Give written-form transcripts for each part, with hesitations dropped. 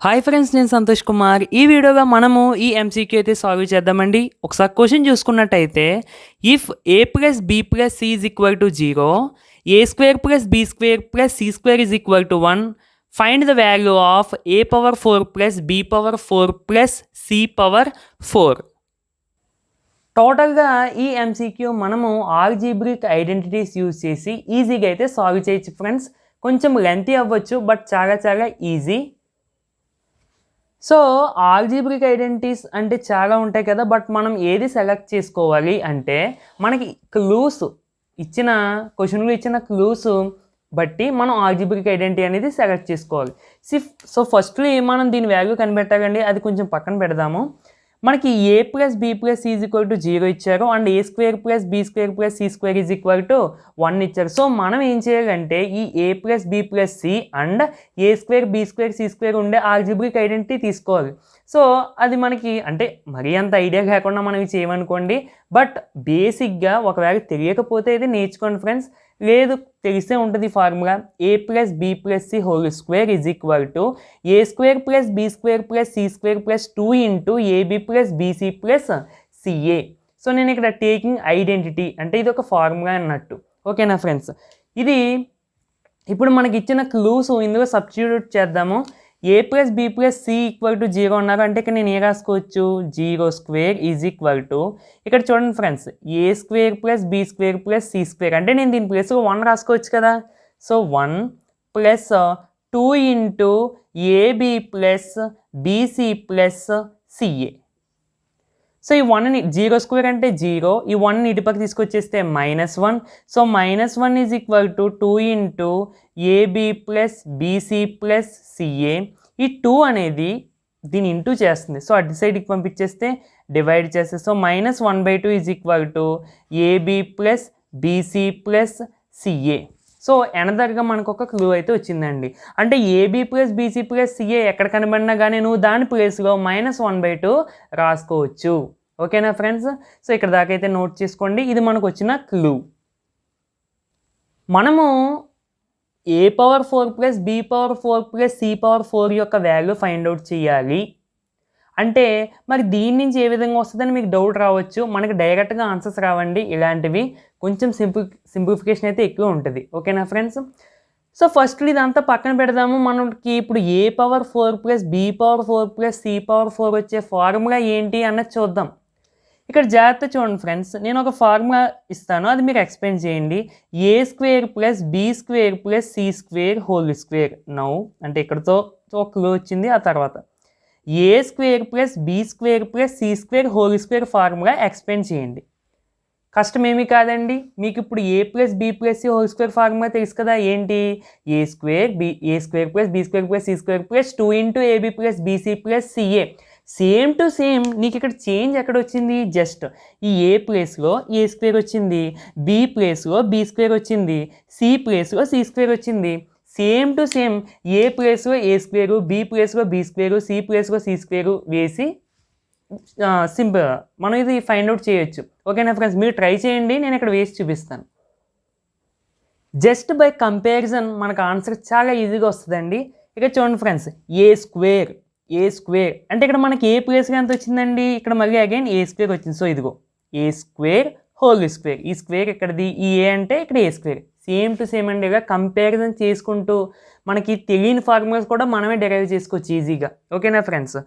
Hi friends, నేను సంతోష్ కుమార్. ఈ వీడియోలో మనము ఈ ఎంసీక్యూ అయితే సాల్వ్ చేద్దామండి. ఒకసారి క్వశ్చన్ చూసుకున్నట్టయితే, if A plus B plus C is equal to 0, A square plus B square plus C square is equal to 1, find the value of A power 4 plus B power 4 plus C power 4. టోటల్గా ఈ MCQ మనము algebraic identities use చేసి ఈజీగా అయితే solve చేయొచ్చు friends. కొంచెం lengthy అవ్వచ్చు, but చాలా ఈజీ. సో ఆల్జీబ్రిక్ ఐడెంటిటీస్ అంటే చాలా ఉంటాయి కదా, బట్ మనం ఏది సెలెక్ట్ చేసుకోవాలి అంటే మనకి క్లూస్ ఇచ్చిన క్వశ్చన్లో ఇచ్చిన క్లూస్ బట్టి మనం ఆల్జీబ్రిక్ ఐడెంటిటీ అనేది సెలెక్ట్ చేసుకోవాలి. సో ఫస్ట్లీ మనం దీని వాల్యూ కనిపెట్టాలండి, అది కొంచెం పక్కన పెడదాము. మనకి a plus B plus C is equal to 0 ఇచ్చారు, and a square plus B square plus C square is equal to 1 ఇచ్చారు. సో మనం ఏం చేయాలంటే ఈ a plus B plus c and a square b square c square ఉండే algebraic identity తీసుకోవాలి. So అది మనకి అంటే మరీ అంత ఐడియా లేకుండా మనం ఇవి చేయమనుకోండి, బట్ బేసిక్గా ఒకవేళ తెలియకపోతే అయితే నేర్చుకోండి ఫ్రెండ్స్. లేదు తెలిసే ఉంటుంది formula. A plus B plus C whole square is equal to A square plus B square plus C square plus 2 into AB plus BC plus CA. So నేను ఇక్కడ టేకింగ్ ఐడెంటిటీ అంటే ఇది ఒక ఫార్ములా అన్నట్టు. ఓకేనా ఫ్రెండ్స్, ఇది ఇప్పుడు మనకి ఇచ్చిన క్లూస్ ఇందులో సబ్స్టిట్యూట్ చేద్దాము. A plus B plus c equal to 0 అన్నారు అంటే ఇక్కడ నేను ఏ రాసుకోవచ్చు, 0 స్క్వేర్ ఈజ్ ఈక్వల్ టు ఇక్కడ చూడండి ఫ్రెండ్స్, ఏ square plus B square plus C square అంటే నేను దీని ప్లేస్లో 1 రాసుకోవచ్చు కదా. So 1 plus 2 into AB plus BC plus CA. So ఈ 1ని 0 స్క్వేర్ అంటే 0, ఈ 1ని ఇటు పక్క తీసుకొచ్చేస్తే -1. So -1 is equal to 2 into AB plus BC plus c a. ఈ 2 అనేది దీన్ని ఇంటూ చేస్తుంది, సో అటు సైడ్కి పంపించేస్తే డివైడ్ చేస్తే so -1/2 is equal to a b plus BC plus CA. So ఎనదర్గా మనకు ఒక క్లూ అయితే వచ్చిందండి. అంటే a b plus BC plus c a ఎక్కడ కనబడినా కానీ నువ్వు దాని ప్లేస్లో -1/2 రాసుకోవచ్చు. ఓకేనా ఫ్రెండ్స్, సో ఇక్కడ దాకా అయితే నోట్ చేసుకోండి. ఇది మనకు వచ్చిన క్లూ. మనము a power 4 plus B power 4 plus C power 4 యొక్క వాల్యూ ఫైండ్ అవుట్ చేయాలి అంటే మరి దీని నుంచి ఏ విధంగా వస్తుందని మీకు డౌట్ రావచ్చు. మనకి డైరెక్ట్గా ఆన్సర్స్ రావండి, ఇలాంటివి కొంచెం సింప్లిఫికేషన్ అయితే ఎక్కువ ఉంటుంది. ఓకేనా ఫ్రెండ్స్, సో ఫస్ట్లీ ఇదంతా పక్కన పెడదాము. మనకి ఇప్పుడు a power 4 plus B power 4 plus C power 4 వచ్చే ఫార్ములా ఏంటి అన్నది చూద్దాం. ఇక్కడ జాగ్రత్త చూడండి ఫ్రెండ్స్, నేను ఒక ఫార్ములా ఇస్తాను, అది మీరు ఎక్స్ప్లెయిన్ చేయండి. A square plus B square plus C square whole square. Now అంటే ఇక్కడతో ఒక క్లూ వచ్చింది. ఆ తర్వాత a square plus B square plus C square whole square formula explain చేయండి. కష్టమేమీ కాదండి, మీకు ఇప్పుడు a plus B plus C whole square formula తెలుసు కదా. ఏంటి, a square plus B square plus C square plus 2 into AB plus BC plus c a. Same to same నీకు ఇక్కడ చేంజ్ ఎక్కడ వచ్చింది, జస్ట్ ఈ ఏ ప్లేస్లో ఏ స్క్వేర్ వచ్చింది, బి ప్లేస్లో బి స్క్వేర్ వచ్చింది, సి ప్లేస్లో సి స్క్వేర్ వచ్చింది. సేమ్ టు సేమ్ ఏ ప్లేస్లో ఏ స్క్వేరు, బి ప్లేస్లో బి స్క్వేరు, సి ప్లేస్లో సి స్క్వేరు వేసి సింపుల్ మనం ఇది ఫైండ్ అవుట్ చేయొచ్చు. ఓకేనా ఫ్రెండ్స్, మీరు ట్రై చేయండి, నేను ఇక్కడ వేసి చూపిస్తాను. జస్ట్ బై కంపారిజన్ మనకు ఆన్సర్ చాలా ఈజీగా వస్తుందండి. ఇక్కడ చూడండి ఫ్రెండ్స్, ఏ స్క్వేర్ అంటే ఇక్కడ మనకి ఏ ప్లేస్గా ఎంత వచ్చిందండి, ఇక్కడ మళ్ళీ అగైన్ ఏ స్క్వేర్ వచ్చింది. సో ఇదిగో ఏ స్క్వేర్ హోల్ స్క్వేర్, ఈ స్క్వేర్ ఇక్కడది, ఈ ఏ అంటే ఇక్కడ ఏ స్క్వేర్. సేమ్ టు సేమ్ అండి. ఇలా కంపారిజన్ చేసుకుంటూ మనకి తెలియని ఫార్ములాస్ కూడా మనమే డెరైవ్ చేసుకోవచ్చు ఈజీగా. ఓకేనా friends,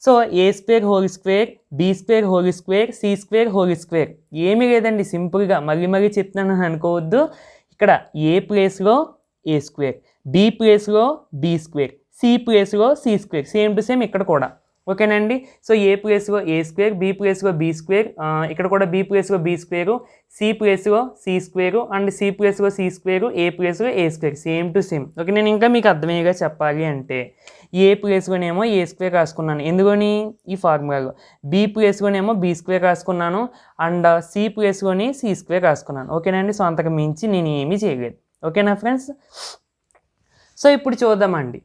so a square whole square, b square whole square, c square whole square. ఏమీ లేదండి, సింపుల్గా మళ్ళీ చెప్తున్నాను అనుకోవద్దు. ఇక్కడ ఏ ప్లేస్లో ఏ స్క్వేర్, బి ప్లేస్లో బి స్క్వేర్, సి ప్లేస్లో c square. Same to same ఇక్కడ కూడా. ఓకేనండి, సో ఏ ప్లేస్లో ఏ స్క్వేర్, బి ప్లేస్లో బి స్క్వేర్, ఇక్కడ కూడా బి ప్లేస్లో బి స్క్వేరు, సి ప్లేస్లో సి స్క్వేరు, అండ్ సి ప్లేస్లో సి స్క్వేరు, ఏ ప్లేస్లో a square. Same to same. Okay, నేను ఇంకా మీకు అర్థమయ్యేగా చెప్పాలి అంటే ఏ ప్లేస్లోనేమో ఏ స్క్వేర్ రాసుకున్నాను, ఎందుకని ఈ ఫార్ములాలో. బి ప్లేస్లోనేమో బి స్క్వేర్ రాసుకున్నాను, అండ్ సి ప్లేస్లోని సి స్క్వేర్ రాసుకున్నాను. ఓకేనండి, సో అంతకు మించి నేను ఏమీ చేయలేదు. ఓకేనా ఫ్రెండ్స్, సో ఇప్పుడు చూద్దామండి.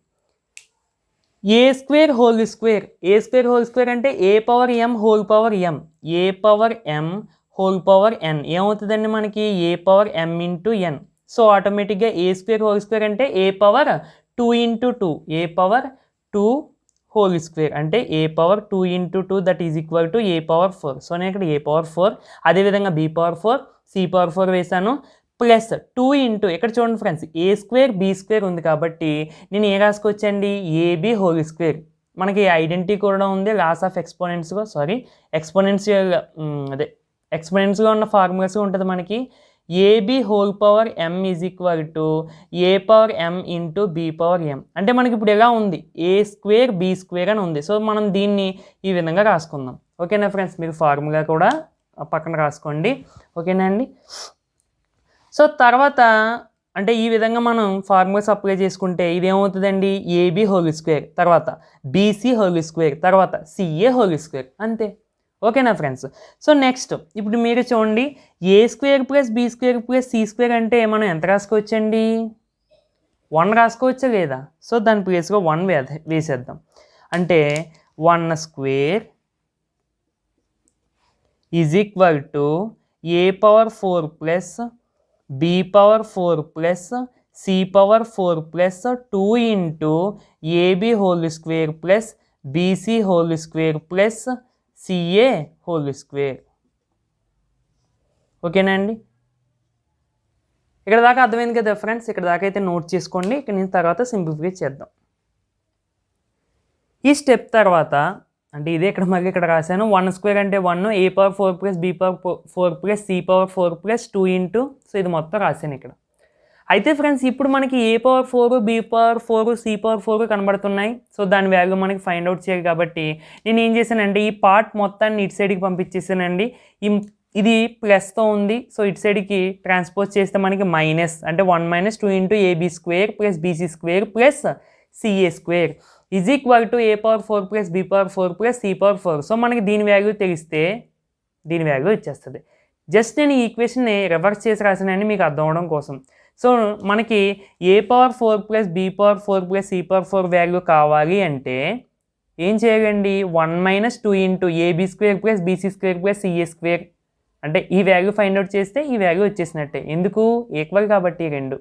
ఏ స్క్వేర్ హోల్ స్క్వేర్ అంటే a power m whole power m, a power m whole power n. ఏమవుతుందండి మనకి, a power m into n. So ఆటోమేటిక్గా ఏ స్క్వేర్ హోల్ స్క్వేర్ అంటే a power 2 into 2, a power 2 whole square అంటే a power 2 × 2 that is equal to A power 4. So నేను ఇక్కడ ఏ power 4, అదేవిధంగా be power 4, c power 4 వేసాను, plus 2 into ఇక్కడ చూడండి friends ఏ square B square ఉంది కాబట్టి నేను ఏ రాసుకోవచ్చండి, ఏబీ హోల్ స్క్వేర్. మనకి ఐడెంటిటీ కూడా ఉంది, లాస్ ఆఫ్ ఎక్స్పోనెంట్స్గా ఎక్స్పోనెంట్స్గా ఉన్న ఫార్ములాస్గా ఉంటుంది మనకి. A b whole power m is equal to A power m into b power m. అంటే మనకి ఇప్పుడు ఎలా ఉంది, ఏ స్క్వేర్ బీ స్క్వేర్ అని ఉంది. సో మనం దీన్ని ఈ విధంగా రాసుకుందాం. ఓకేనా ఫ్రెండ్స్, మీరు ఫార్ములా కూడా పక్కన రాసుకోండి. ఓకేనా అండి. సో తర్వాత అంటే ఈ విధంగా మనం ఫార్ములాస్ అప్లై చేసుకుంటే ఇదేమవుతుందండి, ఏబీ హోల్ స్క్వేర్, తర్వాత బీసీ హోల్ స్క్వేర్, తర్వాత సిఏ హోల్ స్క్వేర్, అంతే. ఓకేనా ఫ్రెండ్స్. సో నెక్స్ట్ ఇప్పుడు మీరు చూడండి, a square plus be square plus C square అంటే మనం ఎంత రాసుకోవచ్చండి, 1 రాసుకోవచ్చా లేదా. సో దాని ప్లేస్లో 1 వేసేద్దాం. అంటే 1 square is equal to A power 4 plus be power 4 plus C power 4 plus 2 into A B whole square plus BC whole square plus CA whole square. ఓకేనా అండి. ఇక్కడ దాకా అర్థమైంది కదా ఫ్రెండ్స్. ఇక్కడ దాకా అయితే నోట్ చేసుకోండి. ఇక్కడ నేను తర్వాత సింప్లిఫై చేద్దాం. ఈ స్టెప్ తర్వాత అంటే ఇదే ఇక్కడ మళ్ళీ ఇక్కడ రాశాను, 1 స్క్వేర్ అంటే 1, a power 4 plus be power 4 plus C power 4 plus 2 into, so ఇది మొత్తం రాశాను ఇక్కడ. అయితే ఫ్రెండ్స్ ఇప్పుడు మనకి a power 4, b power 4, c power 4 కనబడుతున్నాయి. సో దాని వాల్యూ మనకి ఫైండ్ అవుట్ చేయాలి కాబట్టి నేను ఏం చేశానంటే ఈ పార్ట్ మొత్తాన్ని ఇటు సైడ్కి పంపించేసానండి. ఇది ప్లస్తో ఉంది, సో ఇటు సైడ్కి ట్రాన్స్పోజ్ చేస్తే మనకి మైనస్, అంటే 1 - 2 into AB square plus BC square plus CA square is equal to A power 4 plus be power 4 plus C power 4. So మనకి దీని వాల్యూ తెలిస్తే దీని వాల్యూ ఇచ్చేస్తుంది. జస్ట్ నేను ఈ ఈక్వేషన్ని రివర్స్ చేసి రాసానండి మీకు అర్థం అవడం కోసం. సో మనకి a power 4 plus be power 4 plus C power 4 value కావాలి అంటే ఏం చేయాలండి, 1 - 2 into AB square plus BC square plus CA square. అంటే ఈ వాల్యూ ఫైండ్ అవుట్ చేస్తే ఈ వాల్యూ వచ్చేసినట్టే. ఎందుకు, ఈక్వల్ కాబట్టి రెండు.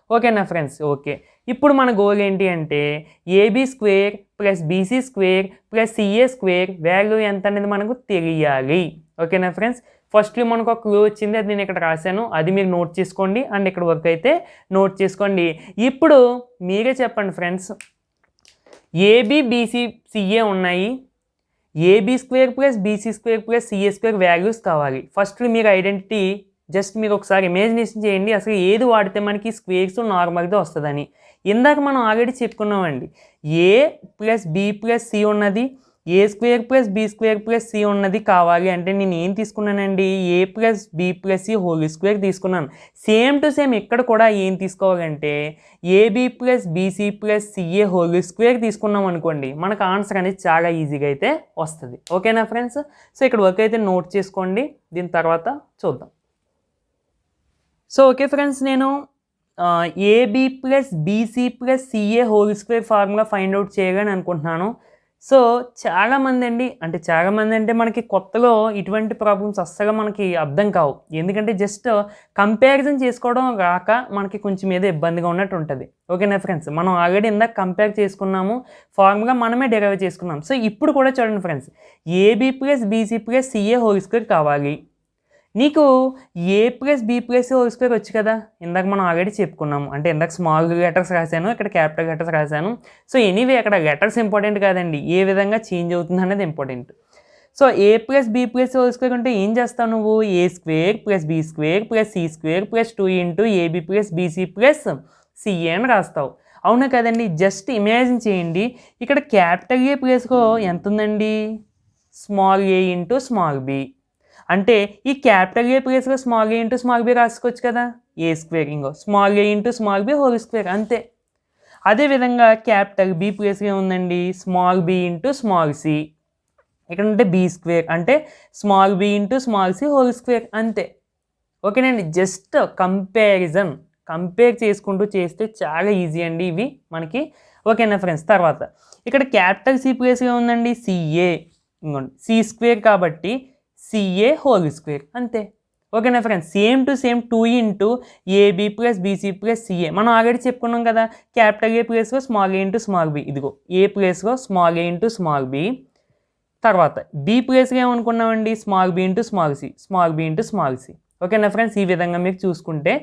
ఓకేనా ఫ్రెండ్స్. ఓకే, ఇప్పుడు మన గోల్ ఏంటి అంటే AB square plus BC square plus CA square value ఎంత అనేది మనకు తెలియాలి. ఓకేనా ఫ్రెండ్స్. ఫస్ట్లో మనకు ఒక క్లూ వచ్చింది, అది నేను ఇక్కడ రాశాను, అది మీరు నోట్ చేసుకోండి. అండ్ ఇక్కడ వరకు అయితే నోట్ చేసుకోండి. ఇప్పుడు మీరే చెప్పండి ఫ్రెండ్స్, ఏబీ బీసీ సిఏ ఉన్నాయి, AB square plus BC square plus CA square values కావాలి. ఫస్ట్ మీరు ఐడెంటిటీ జస్ట్ మీరు ఒకసారి ఇమాజినేషన్ చేయండి, అసలు ఏది వాడితే మనకి స్క్వేర్స్ నార్మల్గా వస్తుందని. ఇందాక మనం ఆల్రెడీ చెప్పుకున్నామండి, a plus be plus c ఉన్నది, a square plus be square plus c ఉన్నది కావాలి అంటే నేను ఏం తీసుకున్నానండి, a plus be plus C whole square తీసుకున్నాను. సేమ్ టు సేమ్ ఇక్కడ కూడా ఏం తీసుకోవాలంటే a b plus BC plus CA whole square తీసుకున్నాం అనుకోండి, మనకు ఆన్సర్ అనేది చాలా ఈజీగా అయితే వస్తుంది. ఓకేనా ఫ్రెండ్స్. సో ఇక్కడ వర్క్ అయితే నోట్ చేసుకోండి, దీని తర్వాత చూద్దాం. సో ఓకే ఫ్రెండ్స్, నేను AB plus BC plus CA whole square formula find out చేయాలని అనుకుంటున్నాను. సో చాలామంది అంటే మనకి కొత్తలో ఇటువంటి ప్రాబ్లమ్స్ అస్సలు మనకి అర్థం కావు. ఎందుకంటే జస్ట్ కంపారిజన్ చేసుకోవడం రాక మనకి కొంచెం ఏదో ఇబ్బందిగా ఉన్నట్టు ఉంటుంది. ఓకేనా ఫ్రెండ్స్. మనం ఆల్రెడీ ఇందాక కంపేర్ చేసుకున్నాము, ఫార్ములా మనమే డెరైవ్ చేసుకున్నాం. సో ఇప్పుడు కూడా చూడండి friends, a b plus BC plus CA whole square కావాలి. నీకు a plus be plus whole square వచ్చు కదా, ఇందాక మనం ఆల్రెడీ చెప్పుకున్నాము. అంటే ఇందాక స్మాల్ లెటర్స్ రాశాను, ఇక్కడ క్యాపిటల్ లెటర్స్ రాశాను. సో ఎనీవే అక్కడ లెటర్స్ ఇంపార్టెంట్ కాదండి, ఏ విధంగా చేంజ్ అవుతుంది అనేది important. So A plus be plus whole square అంటే ఏం చేస్తావు నువ్వు, A square plus be square plus C square plus 2 into AB plus BC plus CA అని రాస్తావు. అవునా కదండి. జస్ట్ ఇమాజిన్ చేయండి, ఇక్కడ క్యాపిటల్ ఏ ప్లేస్లో ఎంత ఉందండి, small A into small B. అంటే ఈ క్యాపిటల్ ఏ ప్లేస్లో small A into small B రాసుకోవచ్చు కదా, ఏ స్క్వేర్ ఇంకో small A into small B whole square, అంతే. అదేవిధంగా క్యాపిటల్ బీ ప్లేస్లో ఏముందండి, small B into small C. ఇక్కడ అంటే బీ స్క్వేర్ అంటే small B into small C whole square, అంతే. ఓకేనండి. జస్ట్ కంపేర్ చేసుకుంటూ చేస్తే చాలా ఈజీ అండి ఇవి మనకి. ఓకేనా ఫ్రెండ్స్. తర్వాత ఇక్కడ క్యాపిటల్ సి ప్లేస్గా ఉందండి సిఏ, ఇంకోండి సి స్క్వేర్ కాబట్టి సిఏ హోల్ స్క్వేర్, అంతే. ఓకేనా friends, same to same 2 into AB plus BC plus CA. మనం ఆల్రెడీ చెప్పుకున్నాం కదా, క్యాపిటల్ ఏ ప్లేస్లో small A into small B. ఇదిగో ఏ ప్లేస్లో small A into small B, తర్వాత బి ప్లేస్గా ఏమనుకున్నామండి, small B into small C, small B into small C. ఓకేనా ఫ్రెండ్స్, ఈ విధంగా మీకు చూసుకుంటే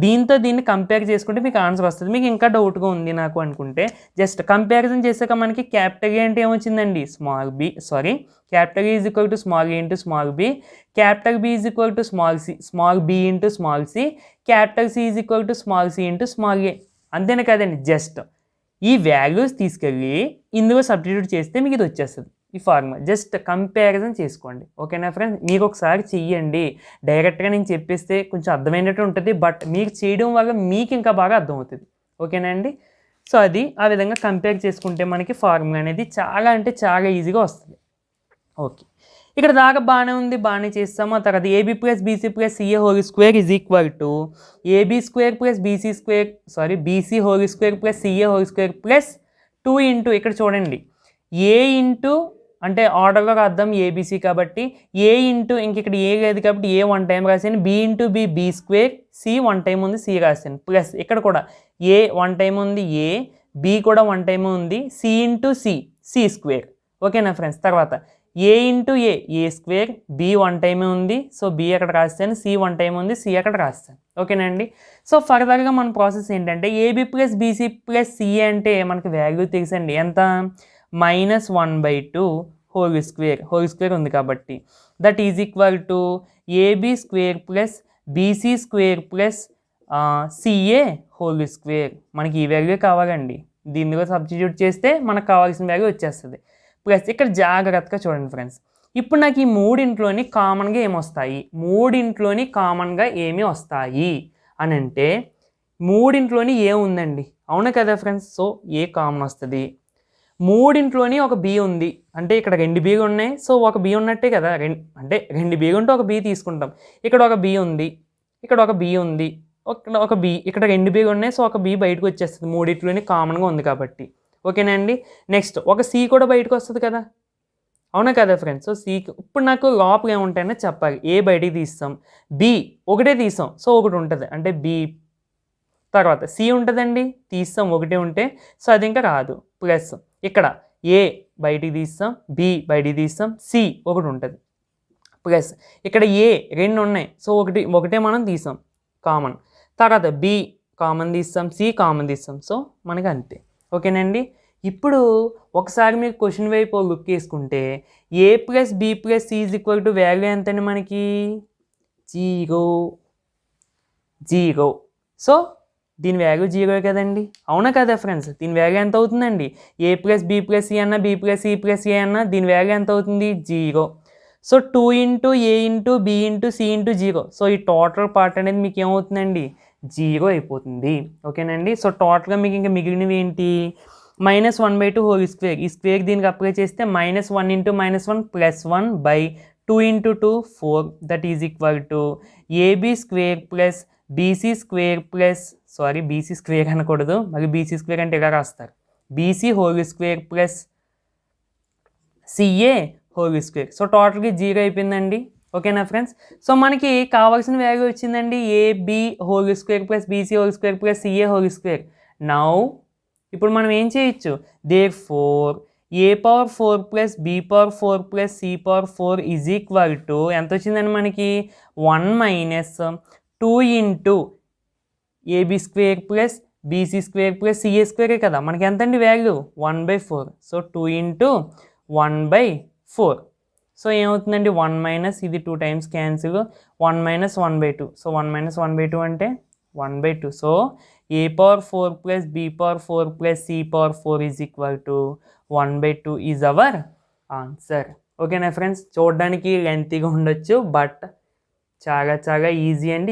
దీంతో దీన్ని కంపేర్ చేసుకుంటే మీకు ఆన్సర్ వస్తుంది. మీకు ఇంకా డౌట్గా ఉంది నాకు అనుకుంటే జస్ట్ కంపారిజన్ చేసాక మనకి క్యాపిటల్ ఏ అంటే ఏమొచ్చిందండి, small B, sorry capital A is equal to small A into small B, capital B is equal to small C, small B into small C, capital C is equal to small C into small A. అంతేనా కదండి, just ఈ values తీసుకెళ్ళి ఇందులో substitute చేస్తే మీకు ఇది వచ్చేస్తుంది ఈ ఫార్ములా. జస్ట్ కంపారిజన్ చేసుకోండి. ఓకేనా ఫ్రెండ్స్, మీరు ఒకసారి చెయ్యండి. డైరెక్ట్గా నేను చెప్పేస్తే కొంచెం అర్థమైనట్టు ఉంటుంది, బట్ మీకు చేయడం వల్ల మీకు ఇంకా బాగా అర్థమవుతుంది. ఓకేనా అండి, సో అది ఆ విధంగా కంపేర్ చేసుకుంటే మనకి ఫార్ములా అనేది చాలా అంటే చాలా ఈజీగా వస్తుంది. ఓకే, ఇక్కడ దాకా బాగానే ఉంది, బాగానే చేస్తాము. ఆ తర్వాత AB plus BC plus CA whole square is equal to AB square plus BC square, sorry BC whole square plus CA whole square plus 2 into, ఇక్కడ చూడండి ఏ ఇంటూ అంటే ఆర్డర్లో రాద్దాం ఏబీసీ కాబట్టి, ఏ ఇంటూ ఇంక ఇక్కడ ఏ లేదు కాబట్టి ఏ 1 టైం రాశాను, B into B B square, C 1 time ఉంది సి రాశాను, ప్లస్ ఇక్కడ కూడా ఏ 1 టైం ఉంది ఏ, బి కూడా 1 టైం ఉంది, C into C C square. ఓకేనా ఫ్రెండ్స్, తర్వాత A into A square, B 1 టైమే ఉంది సో బి అక్కడ రాస్తాను, సి 1 టైం ఉంది సి అక్కడ రాస్తాను. ఓకేనా అండి, సో ఫర్దర్గా మన ప్రాసెస్ ఏంటంటే AB plus BC plus CA అంటే మనకి వాల్యూ తెలుసండి ఎంత, -1/2 హోల్ స్క్వేర్ ఉంది కాబట్టి, that is equal to AB square plus BC square plus CA whole square. మనకి ఈ వాల్యూ కావాలండి, దీనిలో సబ్స్టిట్యూట్ చేస్తే మనకు కావాల్సిన వాల్యూ వచ్చేస్తుంది. ప్లస్ ఇక్కడ జాగ్రత్తగా చూడండి ఫ్రెండ్స్, ఇప్పుడు నాకు ఈ మూడింట్లోని కామన్గా ఏమి వస్తాయి అని అంటే మూడింట్లోని ఏ ఉందండి, అవునా కదా ఫ్రెండ్స్, సో ఏ కామన్ వస్తుంది. మూడింట్లోని ఒక బి ఉంది అంటే ఇక్కడ 2 బి ఉన్నాయి, సో ఒక బి ఉన్నట్టే కదా, అంటే 2 బి ఉంటే ఒక బి తీసుకుంటాం. ఇక్కడ ఒక బి ఉంది, ఇక్కడ ఒక బి ఉంది, ఒక బి, ఇక్కడ 2 బి ఉన్నాయి, సో ఒక బి బయటకు వచ్చేస్తుంది, మూడింట్లోని కామన్గా ఉంది కాబట్టి. ఓకేనా అండి, నెక్స్ట్ ఒక సి కూడా బయటకు వస్తుంది కదా, అవునా కదా ఫ్రెండ్స్. సో సికి ఇప్పుడు నాకు లోపల ఏముంటాయని చెప్పాలి. ఏ బయటికి తీస్తాం, బి ఒకటే తీస్తాం, సో ఒకటి ఉంటుంది అంటే బి, తర్వాత సి ఉంటుందండి తీస్తాం ఒకటే ఉంటే, సో అది ఇంకా రాదు. ప్లస్ ఇక్కడ ఏ బయటికి తీస్తాం, బి బయటికి తీస్తాం, సి ఒకటి ఉంటుంది, ప్లస్ ఇక్కడ ఏ 2 ఉన్నాయి, సో ఒకటే మనం తీసాం కామన్, తర్వాత బి కామన్ తీస్తాం, సి కామన్ తీస్తాం, సో మనకి అంతే. ఓకేనండి, ఇప్పుడు ఒకసారి మీరు క్వశ్చన్ వైపు లుక్ వేసుకుంటే A plus B plus C is equal to value ఎంతండి మనకి 0. సో దీని వాల్యూ 0 కదండి, అవునా కదా ఫ్రెండ్స్. దీని వాల్యూ ఎంత అవుతుందండి, A plus B plus C అన్న, B plus C plus A అన్న, దీని వాల్యూ ఎంత అవుతుంది 0. So 2 into A into B into C into 0. So ఈ టోటల్ పార్ట్ అనేది మీకు ఏమవుతుందండి 0 అయిపోతుంది. ఓకేనండి, సో టోటల్గా మీకు ఇంకా మిగిలినవి ఏంటి, -1/2 హోల్ స్క్వేర్, ఈ స్క్వేర్ దీనికి అప్లై చేస్తే -1 into -1 plus 1/2 into 2 4, that is equal to AB square plus BC square plus, sorry BC square అనకూడదు, మరి బీసీ స్క్వేర్ అంటే ఇలా రాస్తారు, BC whole square plus CA whole square. So టోటల్గా 0 అయిపోయిందండి. ఓకేనా ఫ్రెండ్స్, సో మనకి కావాల్సిన వాల్యూ వచ్చిందండి AB whole square plus BC whole square plus CA whole square. Now ఇప్పుడు మనం ఏం చేయొచ్చు, therefore A power 4 plus B power 4 plus C power 4 is equal to ఎంత వచ్చిందండి మనకి 1 - 2 into AB square plus BC square plus CA స్క్వేరే కదా మనకి ఎంతండి వాల్యూ 1/4. సో 2 ఇంటూ 1/4, సో ఏమవుతుందండి 1 - ఇది 2 టైమ్స్ క్యాన్సిల్, 1 - 1/2. సో 1 - 1/2 అంటే 1/2. So A power 4 plus B power 4 plus C power 4 is equal to 1/2 is our answer. ఓకేనా ఫ్రెండ్స్, చూడడానికి లెంతీగా ఉండొచ్చు బట్ చాలా ఈజీ అండి.